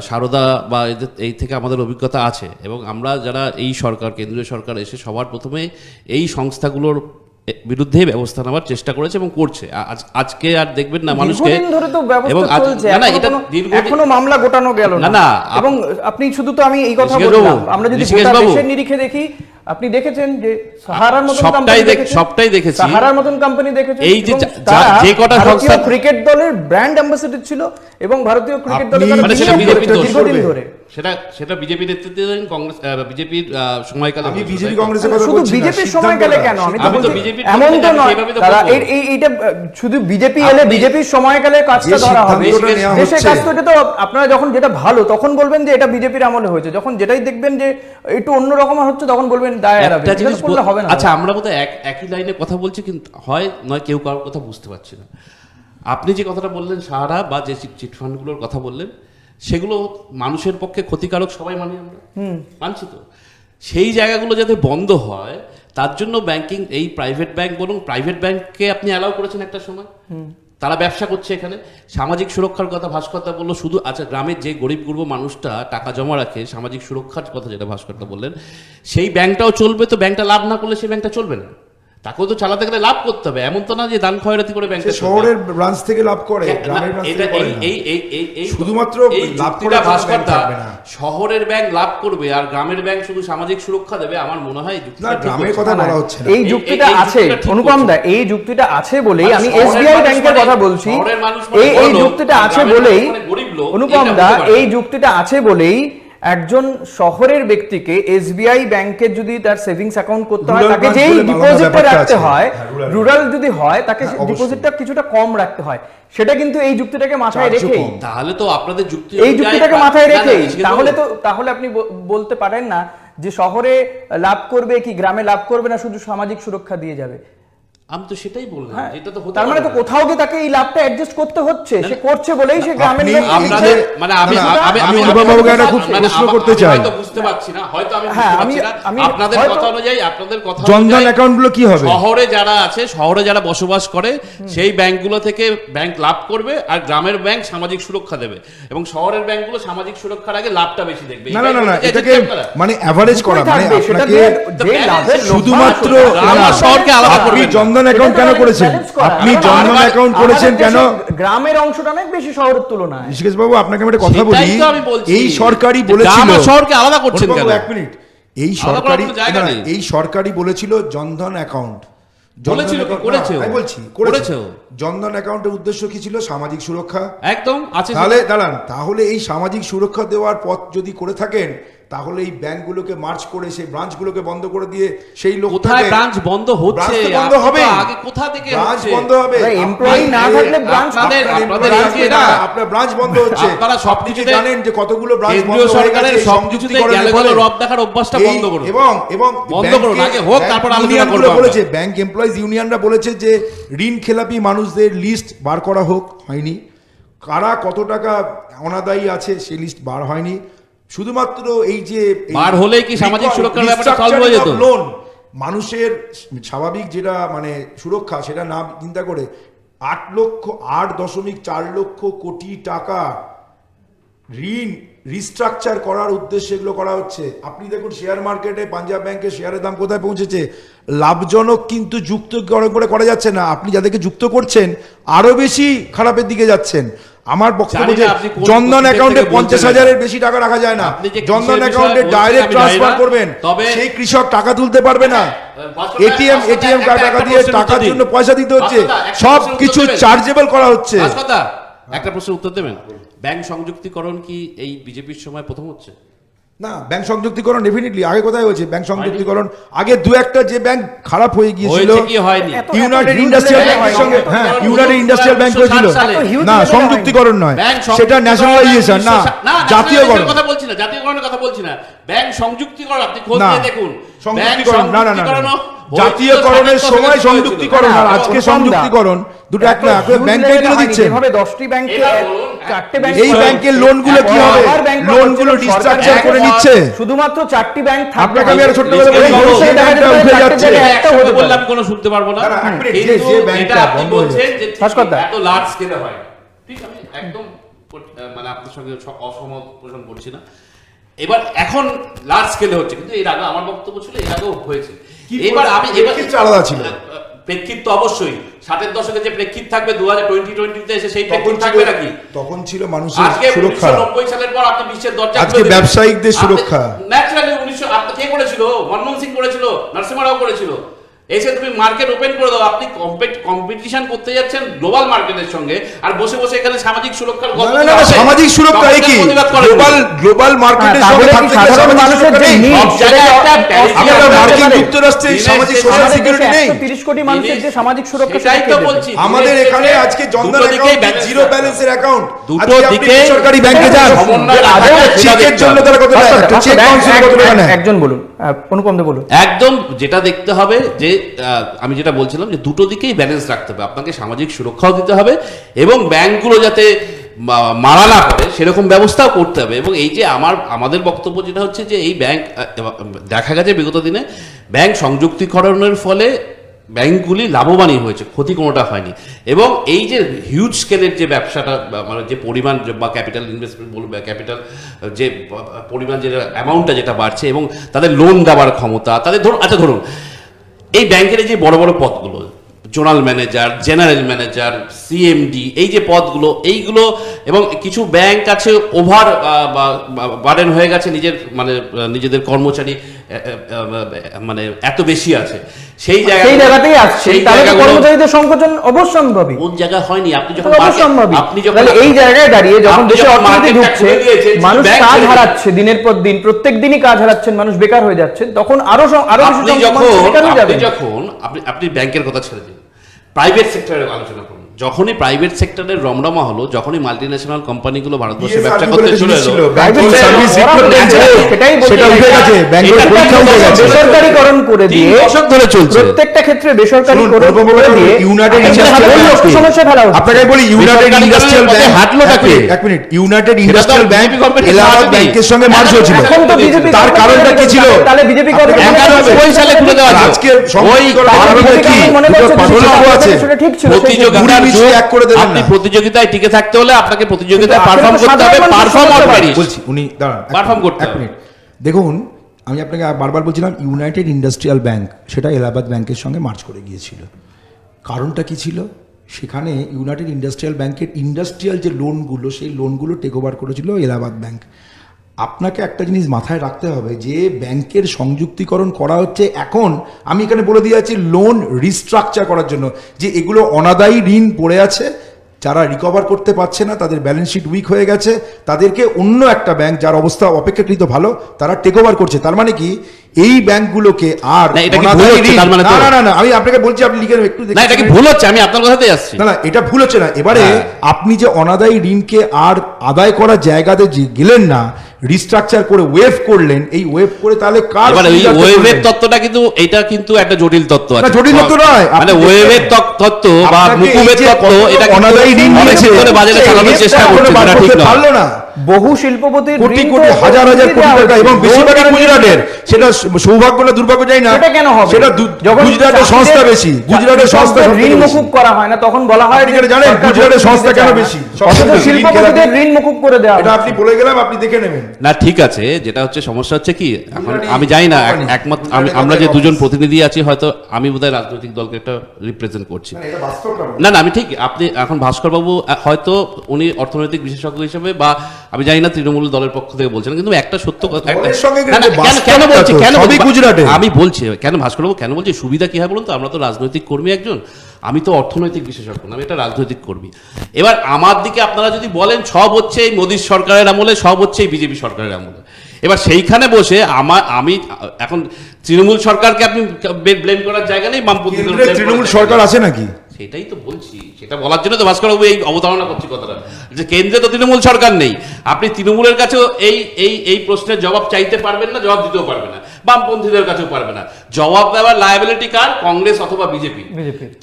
সারদা বা এই থেকে আমাদের অভিজ্ঞতা আছে, এবং আমরা যারা এই সরকার, কেন্দ্রীয় সরকার এসে সবার প্রথমে এই সংস্থাগুলোর বিরুদ্ধে ব্যবস্থা নেওয়ার চেষ্টা করেছে এবং করছে। আজকে আর দেখবেন না মানুষকে, দীর্ঘদিন ধরে তো ব্যবস্থা এবং চলছে, না, এখনো এটা কোনো- দীর্ঘদিন- এখনো মামলা গোটানো গেল না, না। না, এবং আপনি শুধু তো আমি এই কথা ঋষিকেশ বললাম, বাবু, আমরা যদি ঋষিকেশ গোটা বাবু, দেশের নিরিখে দেখি, আপনি দেখেছেন যে সাহারার মতন সবটাই কোম্পানি সবটাই দেখেছি। সাহারার মতন কোম্পানি দেখেছেন, এই যে এবং যা- তারা যে কটা ভারতীয় সংস্থা- ক্রিকেট দলের ব্র্যান্ড অ্যাম্বাসেডর ছিল, এবং ভারতীয় ক্রিকেট দলের আপনি- তারা মানে সেটা বিনিয়োগ বিজেপির করেছে দোষ। দীর্ঘদিন ধরে। সেটা বিজেপি নেতৃত্বাধীন কংগ্রেস, বিজেপির সময়কালে আমি বলছি, বিজেপি তাই তো? কংগ্রেসের কথা শুধু বলছি না, বিজেপির সিদ্ধান্তটা, সময়কালে কেন, আমি তো আমি তো বলছি বিজেপির এমন তো আমি নয়, সেইভাবে তো তারা বলবো। এইটা শুধু বিজেপি এলে আপনি- বিজেপির সময়কালে কাজটা যে ধরা হবে। সিদ্ধান্তটা নেওয়া দেশের হচ্ছে, কাজ তো, এটা তো আপনারা যখন যেটা ভালো তখন বলবেন যে এটা বিজেপির আমলে হয়েছে, যখন যেটাই দেখবেন যে একটু অন্যরকম হচ্ছে তখন বলবেন দায় এড়াবে। একটা এটা জিনিস তো করলে হবে না। আচ্ছা, আমরা বোধহয় একই লাইনে কথা বলছি, কিন্তু হয় নয় কেউ কারোর কথা বুঝতে পারছি না। আপনি যে কথাটা বললেন সাহারা বা যে চিটফান্ডগুলোর কথা বললেন, সেগুলো মানুষের পক্ষে ক্ষতিকারক, সবাই মানি আমরা, মানছি তো। সেই জায়গাগুলো যাতে বন্ধ হয়, তার জন্য ব্যাংকিং, এই প্রাইভেট ব্যাংক বলুন, প্রাইভেট ব্যাংককে আপনি অ্যালাউ করেছেন একটা সময়, তারা ব্যবসা করছে এখানে। সামাজিক সুরক্ষার কথা ভাস্করদা বললো, শুধু আচ্ছা গ্রামের যে গরিব গুরব মানুষটা টাকা জমা রাখে, সামাজিক সুরক্ষার কথা যেটা ভাস্করদা বললেন, সেই ব্যাংকটাও চলবে তো। ব্যাংকটা লাভ না করলে সেই ব্যাংকটা চলবে না, তাকেও তো চালাতে গেলে লাভ করতে হবে। এমন তো না যে দান খয়রাতি করে সে ব্যাংকটা শহরের ব্রাঞ্চ থেকে লাভ করে, গ্রামের ব্রাঞ্চ থেকে করে না। শুধুমাত্র লাভ যুক্তিটা করার জন্য ভাস্করদা, ব্যাংক থাকবে না। শহরের ব্যাংক লাভ করবে আর গ্রামের ব্যাংক শুধু সামাজিক সুরক্ষা দেবে, আমার মনে হয় না, গ্রামের কথা বলা হচ্ছে না। এই যুক্তিটা এই আছে যুক্তিটা ঠিক অনুপম বলছেন। দা, এই যুক্তিটা আছে বলেই মানে আমি শহরের এসবিআই মানুষ ব্যাংকের মানে- কথা বলছি। শহরের মানুষ মানে এই বড়লোক, যুক্তিটা আছে গ্রামের বলেই মানুষ মানে গরিব লোক, অনুপম এটা দা, বুঝতে পারে। এই যুক্তিটা আছে বলেই একজন শহরের ব্যক্তিকে এসবিআই ব্যাংকের যদি তার সেভিংস অ্যাকাউন্ট করতে হয়, Rural তাকে branch যেই বলে আলাদা ডিপোজিটটা ব্যাপারটা রাখতে আছে। হয়, হ্যাঁ, rural রুরাল যদি হয় তাকে হ্যাঁ, অবশ্যই। ডিপোজিটটা কিছুটা কম রাখতে হয়, সেটা কিন্তু এই যুক্তিটাকে মাথায় চার্জও রেখেই, কম। তাহলে তো আপনাদের যুক্তি এই যুক্তিটাকে মাথায় রেখেই, তাহলে তাহলে আপনি বলতে পারেন না যে শহরে লাভ করবে কি গ্রামে লাভ করবে না, শুধু সামাজিক সুরক্ষা দিয়ে যাবে। আমি তো সেটাই বললাম, হ্যাঁ, এটা তো হতে তার মানে পারে তো না। কোথাও গিয়ে তাকে এই লাভটা অ্যাডজাস্ট করতে হচ্ছে, সে করছে বলেই সে গ্রামের আপনি লোক আপনাদের মানে আমি না, আমি আমি আমি অনুপমবাবুকে একটা খুব মানে প্রশ্ন আমি করতে চাই। হয়তো বুঝতে পারছি না, হয়তো আমি হ্যাঁ, বুঝতে পারছি না। আমি আপনাদের হয়তো- কথা অনুযায়ী, আপনাদের কথা জনধন অনুযায়ী অ্যাকাউন্টগুলো কি হবে? শহরে যারা আছে, শহরে যারা বসবাস করে, সেই ব্যাংকগুলো থেকে ব্যাংক লাভ করবে, আর গ্রামের ব্যাংক সামাজিক সুরক্ষা দেবে, এবং শহরের ব্যাংকগুলো সামাজিক সুরক্ষার আগে লাভটা বেশি দেখবে। না না না না, এটাই এটাকে বলতে চাইছেন আপনারা? মানে অ্যাভারেজ করা, মানে থাকবে, সেটা আপনাকে দিয়ে যে লাভের শুধুমাত্র গ্রাম আর শহরকে আলাদা আপনি করবেন না। জনধন অ্যাকাউন্ট কেন করেছেন? আপনি জনধন অ্যাকাউন্ট করেছেন কেন? গ্রামের অংশটা অনেক বেশি শহরের তুলনায়। ঋষিকেশ বাবু, আপনাকে আমি একটা কথা বলি, সেটাই তো আমি বলছি। এই সরকারি যে বলেছিল, গ্রাম আর শহরকে আলাদা করছেন অনুপম কেন? বাবু, এক মিনিট, এই আলাদা সরকারি করার কোনো জায়গা না, না, নেই। এই সরকারি বলেছিল জনধন অ্যাকাউন্ট। বলেছিল কি? করেছেও। আমি বলছি করেছেও। জনধন অ্যাকাউন্টের উদ্দেশ্য কি ছিল? সামাজিক সুরক্ষা। একদম আছে। তাহলে দাঁড়ান, তাহলে এই সামাজিক সুরক্ষা দেওয়ার পথ যদি করে থাকেন, তাহলে এই ব্যাংকগুলোকে মার্চ করে সেই ব্রাঞ্চগুলোকে বন্ধ করে দিয়ে সেই লোক কোথায় ব্রাঞ্চ বন্ধ হচ্ছে? ব্রাঞ্চ তো বন্ধ হবে, আগে কোথা থেকে ব্রাঞ্চ হচ্ছে? বন্ধ হবে। এমপ্লয়ি না থাকলে ব্রাঞ্চ আপনাদের এই যে না, আপনার ব্রাঞ্চ বন্ধ হচ্ছে, আপনারা সবকিছুতে জানেন যে কতগুলো ব্রাঞ্চ বন্ধ কেন্দ্রীয় হয়ে সরকারের গেছে এই সবকিছুতে সংযুক্তিকরণের গেলে ফলে। রব দেখার অভ্যাসটা এই বন্ধ করুন। এবং বন্ধ করুন, ব্যাংকে- আগে হোক, ব্যাংক তারপর আলোচনা ইউনিয়নগুলো করবো আমরা। বলেছে, ব্যাংক এমপ্লয়িজ ইউনিয়নরা বলেছে যে ঋণ খেলাপি মানুষদের লিস্ট বার করা হোক, হয়নি। কারা কত টাকা অনাদায়ী আছে সেই লিস্ট বার হয়নি। শুধুমাত্র এই যে বার হলেই কি সামাজিক সুরক্ষার ব্যাপারটা solve হয়ে যেত? লোন, মানুষের স্বাভাবিক যেটা মানে সুরক্ষা, সেটা না চিন্তা করে 8.4 লক্ষ কোটি টাকা ঋণ রিস্ট্রাকচার করার উদ্দেশ্যে এগুলো করা হচ্ছে। আপনি দেখুন শেয়ার মার্কেটে পাঞ্জাব ব্যাংকের শেয়ারের দাম কোথায় পৌঁছেছে। লাভজনক কিন্তু যুক্ত করে করা যাচ্ছে না, আপনি যাদেরকে যুক্ত করছেন আরো বেশি খারাপের দিকে যাচ্ছেন। আমার বক্তব্য জানি যে না আপনি কোন জনধন প্রতীকের অ্যাকাউন্টে থেকে বলছেন 50,000-এর বেশি টাকা রাখা যায় না। আপনি যে জনধন কৃষির অ্যাকাউন্টে বিষয়ে ডাইরেক্ট বলছেন, আমি জানি ট্রান্সফার না। করবেন, তবে- সেই কৃষক টাকা তুলতে পারবে না। এটিএম কার্ড টাকা দিয়ে টাকার জন্য পয়সা দিতে হচ্ছে, সব কিছু চার্জেবল করা হচ্ছে। কথা একটা প্রশ্নের উত্তর দেবেন, ব্যাংক সংযুক্তিকরণ কি এই বিজেপির সময় প্রথম হচ্ছে? না, ব্যাংক সংযুক্তিকরণ ডেফিনেটলি আগে কোথায় হয়েছে? ব্যাংক সংযুক্তিকরণ আগে দু একটা যে ব্যাংক খারাপ হয়ে গিয়েছিল, হয়েছে কি হয়নি? ইউনাইটেড ইন্ডাস্ট্রিয়াল ব্যাংকের সঙ্গে, হ্যাঁ ইউনাইটেড ইন্ডাস্ট্রিয়াল ব্যাংক হয়েছিল। না, সংযুক্তিকরণ নয়, সেটা ন্যাশনালাইজেশন, না জাতীয়করণ। কথা বলছি না, জাতীয়করণের কথা বলছি না, ব্যাংক সংযুক্তিকরণ আপনি খোঁজ না, নিয়ে দেখুন। সংযুক্তিকরণ না, না, না, না। জাতীয়করণের সময় সংযুক্তিকরণ আর আজকে সংযুক্তিকরণ দুটো এক না। ব্যাংকে গুলো দিচ্ছে, এভাবে 10টি ব্যাংকে 4টে ব্যাংক, এই ব্যাংকের লোনগুলো কি হবে? লোনগুলো রিস্ট্রাকচার করে নিচ্ছে। শুধুমাত্র 4টি ব্যাংক থাকবে। আপনাকে আমি একটা ছোট্ট কথা বলি, ভবিষ্যতে দেখা যেতে পারে উঠে চারটে যাচ্ছে। জায়গায় একটা হতে পারে। বললাম কোনো শুনতে পারবো না, না, না, এক মিনিট, কিন্তু যে ব্যাংকটা এটা আপনি বন্ধ হয়ে বলছেন যে ভাস্করদা। এত লার্জ স্কেলে হয়, ঠিক, আমি একদম মানে আপনার সঙ্গে অসহমত পোষণ করছি না। এবার এখন লার্জ স্কেলে হচ্ছে, কিন্তু এর আগে আমার বক্তব্য ছিল এর আগেও হয়েছে। এবার আমি প্রেক্ষিতটা আলাদা ছিল। প্রেক্ষিত তো অবশ্যই 60-এর দশকে যে প্রেক্ষিত থাকবে 2020-তে এসে সেই প্রেক্ষিত থাকবে নাকি? তখন ছিল মানুষের আজকে সুরক্ষা, 1990 সালের পর আপনি বিশ্বের দরজা আজকে ব্যবসায়িকদের সুরক্ষা। ন্যাচারালি 1900 কে করেছিল? মনমোহন সিং করেছিল, নরসিংহ রাও করেছিল। এসে তুমি মার্কেট ওপেন করে দাও, আপনি কম্পিটিশন করতে যাচ্ছেন গ্লোবাল মার্কেটের সঙ্গে, আর বসে বসে এখানে সামাজিক সুরক্ষার না, না, না, সামাজিক সুরক্ষা কি? গ্লোবাল মার্কেটের সঙ্গে থাকতে গেলে সামাজিক সুরক্ষা নেই। আপনারা মার্কিন যুক্তরাষ্ট্রে সামাজিক সোশ্যাল সিকিউরিটি নেই। 30 কোটি মানুষের যে সামাজিক সুরক্ষা সেটাই তো বলছি। আমাদের এখানে আজকে জনধন অ্যাকাউন্ট জিরো ব্যালেন্সের অ্যাকাউন্ট, দুটো দিকে সরকারি ব্যাংকে যান, চেকের জন্য তারা কত দেয়? একটা চেক কাউন্সিল কত টাকা নেয়? একজন বলুন, অনুপম দা বলুন। একদম যেটা দেখতে হবে যে আমি যেটা বলছিলাম যে দুটো দিকেই ব্যালেন্স রাখতে হবে, আপনাকে সামাজিক সুরক্ষাও দিতে হবে এবং ব্যাংকগুলো যাতে মারা না করে সেরকম ব্যবস্থাও করতে হবে। এবং এই যে আমাদের বক্তব্য যেটা হচ্ছে যে এই ব্যাংক দেখা গেছে বিগত দিনে ব্যাংক সংযুক্তিকরণের ফলে ব্যাংকগুলি লাভবানই হয়েছে, ক্ষতি কোনোটা হয়নি। এবং এই যে হিউজ স্কেলের যে ব্যবসাটা মানে যে পরিমাণ বা ক্যাপিটাল ইনভেস্টমেন্ট বলুন বা ক্যাপিটাল যে পরিমাণ যে অ্যামাউন্টটা যেটা বাড়ছে এবং তাদের লোন দেওয়ার ক্ষমতা, তাদের ধরুন এই ব্যাংকের যে বড় বড় পদগুলো, zonal manager, general manager, CMD, এই যে পদগুলো, এইগুলো, এবং কিছু ব্যাংক আছে ওভার বার্ডেন হয়ে গেছে, নিজেদের কর্মচারী মানে এত বেশি আছে, সেই জায়গাতেই আসছে, তাহলে কর্মচারীদের সংকোচন অবশ্যম্ভাবী। কোন জায়গা হয়নি? আপনি যখন এই জায়গায় দাঁড়িয়ে যখন দেশে অর্থনীতি ঢুকছে, মানুষ কাজ হারাচ্ছে দিনের পর দিন, প্রত্যেক দিনই কাজ হারাচ্ছেন মানুষ, বেকার হয়ে যাচ্ছেন, তখন আরো আপনি ব্যাংকের কথা ছেড়ে দিন, প্রাইভেট সেক্টরের আলোচনা করুন। যখনই প্রাইভেট সেক্টরের রমরমা হলো, যখনই মাল্টিন্যাশনাল কোম্পানিগুলো ভারতবর্ষে ব্যবসা করতে চলে এলো, বেসরকারীকরণ করে দিয়ে প্রত্যেকটা ক্ষেত্রে বেসরকারি করে দিয়ে ইউনাইটেড সমস্যা ফেলা হচ্ছে। আপনাকে বলি, ইউনাইটেড ইন্ডাস্ট্রিয়াল ব্যাংক হাঁটলোটাকে, এক minute, United industrial bank Allahabad ব্যাংকের সঙ্গে মার্জ হয়েছিল। তার কারণটা কি ছিল? তাহলে বিজেপি ওই সালে খুলে দেওয়া আজকে ঠিক ছিল, আপনি প্রতিযোগিতায় টিকে থাকতে হলে আপনাকে প্রতিযোগিতায় পারফর্ম করতে হবে, পারফর্ম অর পেরিশ। বলছি উনি দাঁড়ান, পারফর্ম করতে এক মিনিট দেখুন, আমি আপনাকে বারবার বলছিলাম ইউনাইটেড ইন্ডাস্ট্রিয়াল ব্যাংক সেটা এলাহাবাদ ব্যাংকের সঙ্গে মার্জ করে গিয়েছিল। কারণটা কি ছিল? সেখানে ইউনাইটেড ইন্ডাস্ট্রিয়াল ব্যাংকের ইন্ডাস্ট্রিয়াল যে লোনগুলো, সেই লোনগুলো টেক ওভার করেছিল এলাহাবাদ ব্যাংক। আপনাকে একটা জিনিস মাথায় রাখতে হবে যে ব্যাংকের সংযুক্তিকরণ করা হচ্ছে এখন, আমি এখানে বলে দিয়ে যাচ্ছি, লোন রিস্ট্রাকচার করার জন্য, যে এগুলো অনাদায়ী ঋণ পড়ে আছে, যারা রিকভার করতে পারছে না, তাদের ব্যালেন্স শিট উইক হয়ে গেছে, তাদেরকে অন্য একটা ব্যাংক যার অবস্থা অপেক্ষাকৃত ভালো তারা টেক ওভার করছে। তার মানে কি এই ব্যাংকগুলোকে আর না, আমি আপনাকে বলছি, আপনি লিখে একটু না, এটা কি ভুল হচ্ছে? আমি আপনার কথাতেই আসছি। না, এটা ভুল হচ্ছে না। এবারে আপনি যে অনাদায়ী ঋণকে আর আদায় করার জায়গাতে যে গেলেন না, রিস্ট্রাকচার করে ওয়েভ করলেন, এই ওয়েভ করে তাহলে কার ওয়েভের তত্ত্বটা কিন্তু এটা কিন্তু একটা জটিল তত্ত্ব আছে। জটিল তত্ত্ব নয়, মানে ওয়েভের তত্ত্ব বা মুকুবের তত্ত্ব, এটা অনাদায়ী ঋণ বাজারে চালানোর চেষ্টা করছে, ঠিক না। পারলো না। বহু শিল্পপতির কোটি ঋণ কোটি তো হাজার হাজার কোটি দেওয়া টাকা হচ্ছে। এবং বেশিরভাগই লোন গুজরাটের, সেটা সৌভাগ্য না দুর্ভাগ্য যাই না, সেটা কেন হবে? সেটা যখন গুজরাটের সংস্থা বেশি, গুজরাটের সংস্থা ঋণ মুকুব করা হয় না, তখন বলা হয় আপনি কেন জানেন সরকার গুজরাটের ভর্তি সংস্থা দিতে কেন চায় না। বেশি? অথচ শিল্পপতিদের ঋণ মুকুব করে দেওয়া এটা হচ্ছে। আপনি বলে গেলাম, আপনি দেখে নেবেন। না ঠিক আছে, যেটা হচ্ছে সমস্যা হচ্ছে কি এখন গুজরাটি আমি জানি না কোম্পানি, একমত গুজরাটি আমরা যে অফিস। দুজন প্রতিনিধি আছি হয়তো আমি বোধহয় রাজনৈতিক দলকে একটা রিপ্রেজেন্ট করছি। এটা বাস্তব না। না না আমি ঠিক, আপনি এখন ভাস্করবাবু হয়তো উনি অর্থনৈতিক বিশেষজ্ঞ হিসেবে বা আমি জানি না তৃণমূল দলের পক্ষ থেকে বলছেন, কিন্তু একটা সত্য কথা দলের সঙ্গে না, না, কিন্তু কেন বাস্তবটা বলছি তো, কেন সবই বলছি? গুজরাটে। আমি বলছি কেন ভাস্করবাবু কেন বলছি, সুবিধা কি হয় বলুন তো, আমরা তো রাজনৈতিক কর্মী একজন, আমি তো অর্থনৈতিক বিশেষজ্ঞ না, আমি একটা রাজনৈতিক কর্মী। এবার আমার দিকে আপনারা যদি বলেন সব হচ্ছে এই মোদীর সরকারের আমলে, সব হচ্ছে এই বিজেপি সরকারের আমলে, এবার সেইখানে বসে আমি এখন তৃণমূল সরকারকে আপনি ব্লেম করার জায়গা নেই, বামপন্থীদের কেন্দ্রে blame করার তৃণমূল জায়গা সরকার নেই। আছে নাকি? সেটাই তো বলছি, সেটা বলার জন্য তো ভাস্করবাবু এই অবতারণা করছি কথাটা, যে কেন্দ্রে তো তৃণমূল সরকার নেই, আপনি তৃণমূলের কাছেও এই প্রশ্নের জবাব চাইতে পারবেন না, জবাব দিতেও পারবেন না, বামপন্থীদের কাছেও পারবে না। জবাব দেওয়ার লায়াবিলিটি কার? কংগ্রেস অথবা বিজেপি।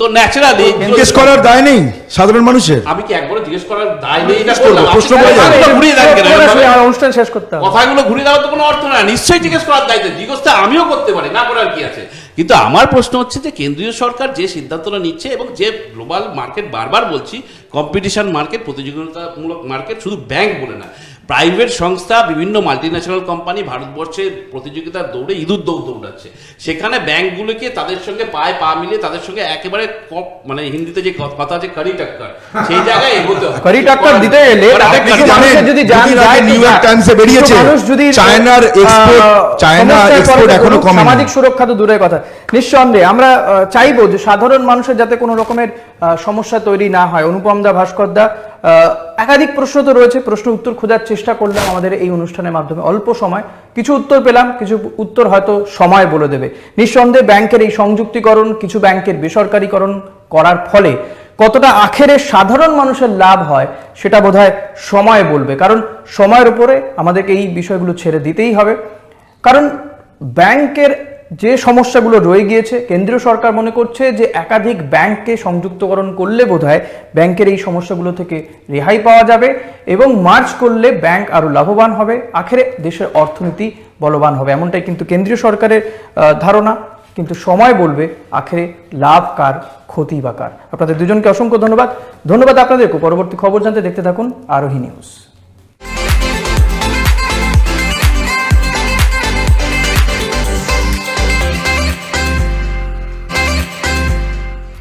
তো ন্যাচারালি জিজ্ঞেস করার দায় নেই সাধারণ মানুষের? আমি কি একবারও জিজ্ঞেস করার দায় নেই এটা জিজ্ঞেস করবো, বললাম? প্রশ্ন আপনি করে যান। কথাগুলো ঘুরিয়ে দেন কেন এভাবে? আমার অনুষ্ঠান শেষ করতে হবে। কথাগুলো ঘুরিয়ে দেওয়ার তো কোনো অর্থ না, নিশ্চয়ই জিজ্ঞেস করার দায়িত্ব, জিজ্ঞেসটা আমিও করতে পারি, না করার কি আছে। কিন্তু আমার প্রশ্ন হচ্ছে যে কেন্দ্রীয় সরকার যে সিদ্ধান্তটা নিচ্ছে এবং যে গ্লোবাল মার্কেট, বারবার বলছি কম্পিটিশন মার্কেট, প্রতিযোগিতামূলক মার্কেট, শুধু ব্যাংক বলে না, প্রাইভেট সংস্থা, বিভিন্ন মাল্টিন্যাশনাল কোম্পানি ভারতবর্ষের প্রতিযোগিতার দৌড়ে ইঁদুর দৌড় দৌড়াচ্ছে, সেখানে ব্যাংকগুলোকে তাদের সঙ্গে পায়ে পা মিলিয়ে তাদের সঙ্গে একেবারে মানে হিন্দিতে যে কথা আছে কারি টাক্কর, সেই জায়গায় এগোতে হবে। কারি টাক্কর দিতে গেলে আপনি কিছু জানেন, মানুষের যদি জান দুদিন আগে যায় নিউ ইয়র্ক টাইমসে বেরিয়েছে, কিছু মানুষ যদি চায়নার এক্সপোর্ট এখনো কমেনি। সামাজিক সুরক্ষা তো দূরের কথা, নিঃসন্দেহে আমরা চাইবো যে সাধারণ মানুষের যাতে কোনো রকমের সমস্যা তৈরি না হয়। অনুপম দা, ভাস্কর দা, একাধিক প্রশ্ন তো রয়েছে, প্রশ্ন উত্তর খোঁজার চেষ্টা করলাম আমাদের এই অনুষ্ঠানের মাধ্যমে, অল্প সময় কিছু উত্তর পেলাম, কিছু উত্তর হয়তো সময় বলে দেবে। নিঃসন্দেহে ব্যাংকের এই সংযুক্তিকরণ, কিছু ব্যাংকের বেসরকারীকরণ করার ফলে কতটা আখেরে সাধারণ মানুষের লাভ হয় সেটা বোধহয় সময় বলবে, কারণ সময়ের উপরে আমাদেরকে এই বিষয়গুলো ছেড়ে দিতেই হবে। কারণ ব্যাংকের যে সমস্যাগুলো রয়ে গিয়েছে, কেন্দ্রীয় সরকার মনে করছে যে একাধিক ব্যাংককে সংযুক্তকরণ করলে বোধহয় ব্যাংকের এই সমস্যাগুলো থেকে রেহাই পাওয়া যাবে এবং মার্জ করলে ব্যাংক আরও লাভবান হবে, আখেরে দেশের অর্থনীতি বলবান হবে, এমনটাই কিন্তু কেন্দ্রীয় সরকারের ধারণা। কিন্তু সময় বলবে আখেরে লাভ কার, ক্ষতি বা কার। আপনাদের দুজনকে অসংখ্য ধন্যবাদ। ধন্যবাদ আপনাদেরকে। পরবর্তী খবর জানতে দেখতে থাকুন আরোহী নিউজ।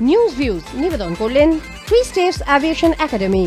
নিউজ ভিউজ নিবেদন করলেন থ্রি স্টেপস অ্যাভিয়েশন একাডেমি।